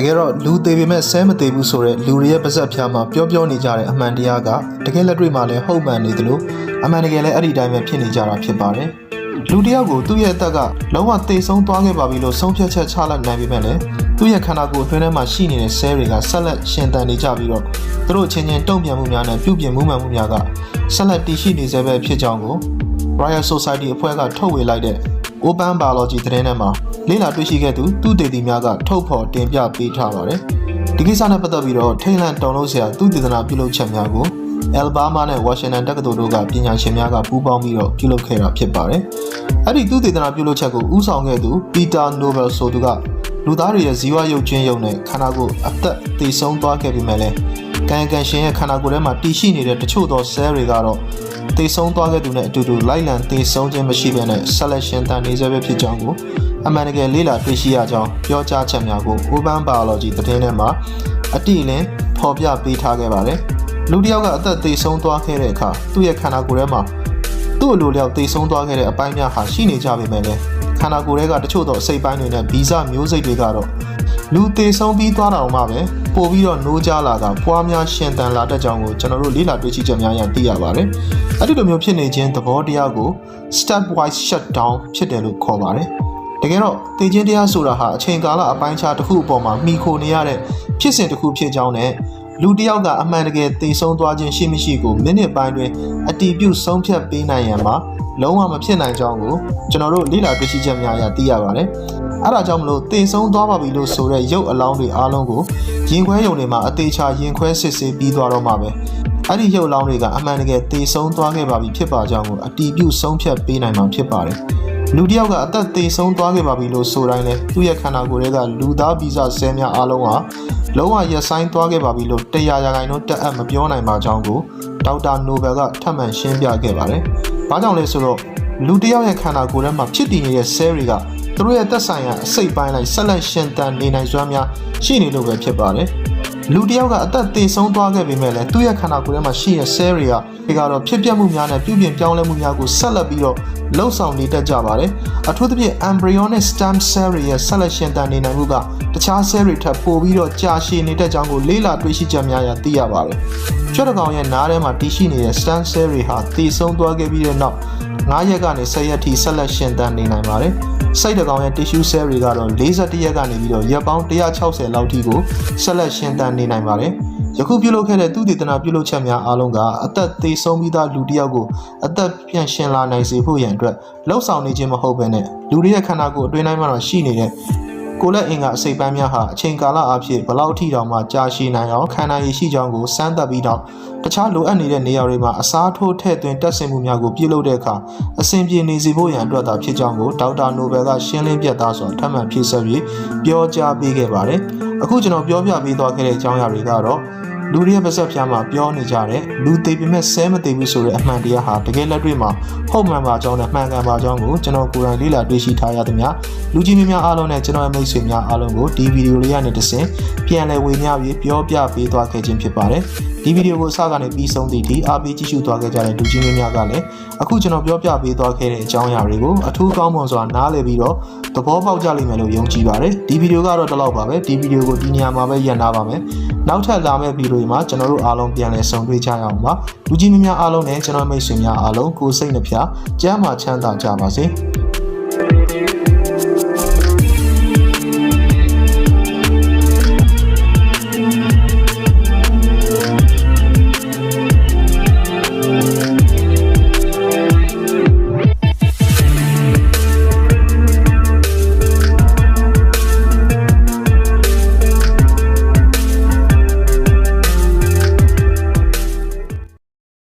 ကယ်တော့လူသေးပေမဲ့ဆဲမသေးဘူးဆိုတဲ့လူတွေရဲ့ပါဇက်ဖျားမှာပြောနေကြတဲ့အမှန်တရားကတကယ်လက်တွေ့မှာလည်းဟုတ်မှန်နေသလိုအမှန်တကယ်လည်းအဲ့ဒီတိုင်းပဲဖြစ်နေကြတာဖြစ်ပါတယ်လူတယောက်ကိုသူ့ရဲ့အသက်ကလုံးဝသေဆုံးသွားခဲ့ပါပြီလို့ဆုံးဖြတ်ချက်ချလိုက်နိုင်ပေမဲ့လည်းသူ့ရဲ့ခန္ဓာကိုယ်အတွင်းထဲမှာရှိနေတဲ့ဆဲတွေကဆက်လက်ရှင်သန်နေကြပြီးတော့သူတို့ချင်းချင်းတုံ့ပြန်မှုများနဲ့ပြုပြင်မှုမှန်မှုများကဆက်လက်တည်ရှိနေစေပဲဖြစ်ကြောင်းကို Royal Society အဖွဲ့ကထုတ်ဝေလိုက်တဲ့ Open Biology သတင်းထဲမှာလေ့လာတွေ့ရှိခဲ့သူသုတေသီများကထုတ်ဖော်တင်ပြပေးထားပါတယ်ဒီကိစ္စနဲ့ပတ်သက်ပြီးတော့ထိတ်လန့်တုန်လှုပ်စရာသုတေသနပြုလုပ်ချက်များကို Alabama နဲ့ Washington တက္ကသိုလ်တို့ကပညာရှင်များကပူးပေါင်းပြီးတော့ပြုလုပ်ခဲ့တာဖြစ်ပါတယ်အဲ့ဒီသုတေသနပြုလုပ်ချက်ကိုဦးဆောင်ခဲ့သူ Peter Nobel ဆိုသူကလူသားတွေရဲ့ဇီဝရုပ်ချင်းရုပ်နဲ့ခန္ဓာကိုယ်အသက်တည်ဆုံးသွားခဲ့ပြီမဲ့လည်းကံရှင်ရဲ့ခန္ဓာကိုယ်ထဲမှာတည်ရှိနေတဲ့တချို့သောဆဲတွေကတော့တည်ဆုံးသွားခဲ့သူနဲ့အတူတူလိုက်လံတည်ဆုံးခြင်းမရှိဘဲနဲ့ဆက်လက်ရှင်သန်နေစေပဲဖြစ်ကြောင်းကိုအမှန်တကယ်လေ့လာတွေ့ရှိရကြောင်းပြောကြားချက်များကို Open Biology သတင်းထဲမှာအတိအလင်းဖော်ပြပေးထားခဲ့ပါတယ်လူတစ်ယောက်ကအသက်တည်ဆုံးသွားခဲ့တဲ့အခါသူ့ရဲ့ခန္ဓာကိုယ်ထဲမှာသူ့အလိုလျောက်တည်ဆုံးသွားခဲ့တဲ့အပိုင်းများဟာရှိနေကြပေမဲ့လည်းခန္ဓာကိုယ်ထဲကတချို့သောအစိတ်ပိုင်းတွေနဲ့ဗီဇမျိုးစိတ်တွေကတော့လူတည်ဆုံးပြီးသွားတာမှပဲပို့ပြီးတော့နိုးကြလာတာဖွားများရှင်သန်လာတဲ့ကြောင်းကိုကျွန်တော်တို့လေ့လာတွေ့ရှိချက်များရသိရပါတယ်အဲ့ဒီလိုမျိုးဖြစ်နေခြင်းသဘောတရားကို stepwise shutdown ဖြစ်တယ်လို့ခေါ်ပါတယ်တကယ်တော့တည်ခြင်းတရားဆိုတာဟာအချိန်ကာလအပိုင်းခြားတစ်ခုအပေါ်မှာမှီခိုနေရတဲ့ဖြစ်စဉ်တစ်ခုဖြစ်ကြောင်းနဲ့လူတစ်ယောက်ကအမှန်တကယ်တည်ဆုံးသွားခြင်းရှိမရှိကိုမိနစ်ပိုင်းတွင်အတည်ပြုဆုံးဖြတ်ပေးနိုင်ရန်မှာလုံးဝမဖြစ်နိုင်ကြောင်းကိုကျွန်တော်တို့လေ့လာတွေ့ရှိချက်များအရသိရပါတယ်။အဲဒါကြောင့်မလို့တည်ဆုံးသွားပါပြီလို့ဆိုတဲ့ရုပ်အလောင်းတွေအားလုံးကိုရင်ခွဲရုံတွေမှာအသေးချာရင်ခွဲစစ်ဆေးပြီးသွားတော့မှာပဲ။အဲ့ဒီရုပ်အလောင်းတွေကအမှန်တကယ်တည်ဆုံးသွားခဲ့ပါပြီဖြစ်ပါကြောင်းကိုအတည်ပြုဆုံးဖြတ်ပေးနိုင်မှာဖြစ်ပါတယ်။လူတစ်ယောက်ကအသက်တည်ဆုံးသွားခဲ့ပါပြီလို့ဆိုတိုင်းလဲသူ့ရဲ့ခန္ဓာကိုယ်ထဲကလူသားဗီဇဆဲများအားလုံးဟာလုံးဝရပ်ဆိုင်းသွားခဲ့ပါပြီလို့100%တက်အပ်မပြောနိုင်ပါကြောင်းကိုဒေါက်တာနိုဘယ်ကထပ်မံရှင်းပြခဲ့ပါတယ်။ဘာကြောင့်လဲဆိုတော့လူတစ်ယောက်ရဲ့ခန္ဓာကိုယ်ထဲမှာဖြစ်တည်နေတဲ့ဆဲတွေကသူတို့ရဲ့သက်ဆိုင်ရာအစိတ်ပိုင်းလိုက်ဆက်လက်ရှင်သန်နေနိုင်စွမ်းများရှိနေလို့ပဲဖြစ်ပါတယ်။လူတစ်ယောက်ကအသက်သေဆုံးသွားခဲ့ပေမဲ့လည်းသူ့ရဲ့ခန္ဓာကိုယ်ထဲမှာရှိတဲ့ဆဲတွေကတော့ဖြစ်ပျက်မှုများနဲ့ပြုပြင်ပြောင်းလဲမှုများကိုဆက်လက်ပြီးတော့လှုပ်ဆောင်နေတတ်ကြပါတယ်။အထူးသဖြင့် embryonic stem cell တွေရဲ့ဆက်လက်ရှင်သန်နေနိုင်မှုကတခြားဆဲတွေထပ်ပိုပြီးတော့ကြာရှည်နေတတ်ကြောင်းကိုလေ့လာတွေ့ရှိချက်များရသိရပါတယ်။ကြွက်တကောင်ရဲ့နားထဲမှာတည်ရှိနေတဲ့ stem cell တွေဟာသေဆုံးသွားခဲ့ပြီးတဲ့နောက်9ရက်ကနေ10ရက်ထိဆက်လက်ရှင်သန်နေနိုင်ပါတယ်။စိတ်တကောင်ရဲ့ tissue cell တွေကတော့41ရက်ကနေပြီးတော့ရက်ပေါင်း160လောက်ထိကိုဆက်လက်ရှင်သန်နေနိုင်ပါတယ်။ယခုပြုလုပ်ခဲ့တဲ့သုတေသနပြုလုပ်ချက်များအားလုံးကအသက်သေဆုံးပြီးသားလူတစ်ယောက်ကိုအသက်ပြန်ရှင်လာနိုင်စေဖို့ရန်အတွက်လှုပ်ဆောင်နေခြင်းမဟုတ်ဘဲနဲ့လူတွေရဲ့ခန္ဓာကိုယ်အတွင်းတိုင်းမှာရှိနေတဲ့ကိုယ်လက်အင်္ဂါအစိတ်ပိုင်းများဟာအချိန်ကာလအဖြစ်ဘလောက်ထိတောင်မှကြာရှည်နိုင်အောင်ခန္ဓာရည်ရှိကြောင်းကိုစမ်းသပ်ပြီးတော့တခြားလိုအပ်နေတဲ့နေရာတွေမှာအစားထိုးထည့်သွင်းတက်ဆင်မှုများကိုပြုလုပ်တဲ့အခါအဆင်ပြေနေစေဖို့ရန်အတွက်သာဖြစ်ကြောင်းကိုဒေါက်တာနိုဘယ်ကရှင်းလင်းပြသစွာထပ်မံဖြည့်ဆွတ်ပြီးပြောကြားပေးခဲ့ပါတယ်။အခုကျွန်တော်ပြောပြပေးသွားခဲ့တဲ့အကြောင်းအရာတွေကတော့လူတွေရဲ့ပါဇက်ဖျားမှာပြောနေကြတဲ့လူသေးပေမဲ့ဆဲမသေးဘူးဆိုတဲ့အမှန်တရားဟာတကယ်လက်တွေ့မှာဟုတ်မှန်ပါကြောင်းနဲ့မှန်ကန်ပါကြောင်းကိုကျွန်တော်ကိုယ်တိုင်လေ့လာတွေ့ရှိထားရသမျှလူကြီးများအားလုံးနဲ့ကျွန်တော်ရဲ့မိတ်ဆွေများအားလုံးကိုဒီဗီဒီယိုလေးကနေတစ်ဆင့်ပြန်လည်ဝေမျှပြီးပြောပြပေးသွားခဲ့ခြင်းဖြစ်ပါတယ်ဒီဗီဒီယိုကိုအစကနေပြီးဆုံးသည့်ထိအားပေးကြည့်ရှုသွားခဲ့ကြတဲ့လူကြီးများကလည်းအခုကျွန်တော်ပြောပြပေးသွားခဲ့တဲ့အကြောင်းအရာတွေကိုအထူးကောင်းမွန်စွာနားလည်ပြီးတော့သဘောပေါက်ကြလိမ့်မယ်လို့ယုံကြည်ပါတယ်ဒီဗီဒီယိုကတော့ဒီလောက်ပါပဲဒီဗီဒီယိုကိုဒီနေရာမှာပဲရပ်နာပါမယ်နောက်ထပ်လာမယ့်ဗီဒီယိုမှာကျွန်တော်တို့အားလုံးပြန်လည်ဆုံတွေ့ကြရအောင်ပါလူကြီးများအားလုံးနဲ့ကျွန်တော်မိတ်ဆွေများအားလုံးကိုယ်စိတ်နှဖျားကျန်းမာချမ်းသာကြပါစေ